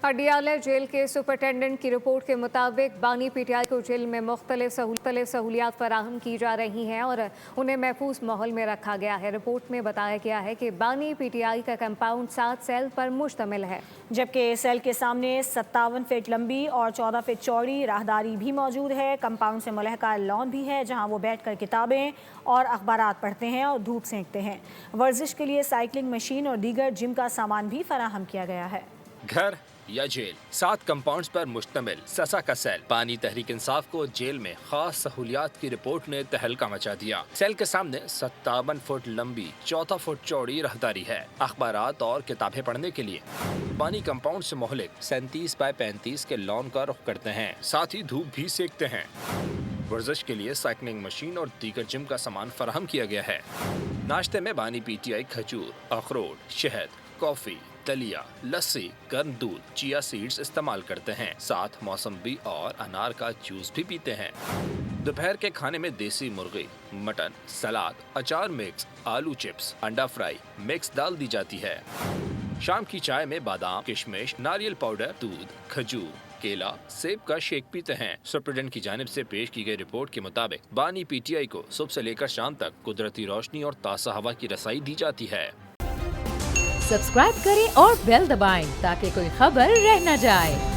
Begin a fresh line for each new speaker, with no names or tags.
Adiala jail के superintendent की report के मुताबिक बानी पीटीआई को जेल में मुख्तलिफ सहूलियात फराहम की जा रही हैं और उन्हें महफूज माहौल में रखा गया है। रिपोर्ट में बताया गया है कि बानी पीटीआई का कंपाउंड 7 सेल पर मुश्तमिल है,
जबकि सेल के सामने 57 फीट लंबी और 14 फीट चौड़ी राहदारी भी मौजूद है। कंपाउंड से मुलहका लॉन भी है जहाँ वो बैठकर किताबें और अखबारात पढ़ते हैं और धूप सेंकते हैं। वर्जिश के लिए साइकिलिंग मशीन और दीगर जिम का सामान भी फराहम किया गया है।
घर या जेल, 7 कंपाउंड्स पर मुश्तमिल ससा का सेल। बानी तहरीक इंसाफ को जेल में खास सहूलियात की रिपोर्ट ने तहलका मचा दिया। सेल के सामने 57 फुट लंबी 14 फुट चौड़ी राहदारी है। अखबारात और किताबें पढ़ने के लिए बानी कंपाउंड से मोहलिक 37 बाय 35 के लॉन का रुख करते हैं, साथ ही धूप भी सेकते हैं। वर्जिश के लिए साइकिलिंग मशीन और दीगर जिम का सामान फराहम किया गया है। नाश्ते में बानी पीटीआई खजूर, अखरोट, शहद, कॉफी, दलिया, लस्सी, गर्म दूध, चिया सीड्स इस्तेमाल करते हैं। साथ मौसम्बी और अनार का जूस भी पीते हैं। दोपहर के खाने में देसी मुर्गी, मटन, सलाद, अचार मिक्स, आलू चिप्स, अंडा फ्राई मिक्स दाल दी जाती है। शाम की चाय में बादाम, किशमिश, नारियल पाउडर, दूध, खजूर, केला, सेब का शेक पीते हैं। सुप्रीडेंट की जानिब से पेश की गई रिपोर्ट के मुताबिक बानी पीटीआई को सुबह से लेकर शाम तक कुदरती रोशनी और ताज़ा हवा की रसाई दी जाती है।
सब्सक्राइब करें और बेल दबाएं ताकि कोई खबर रह न जाए।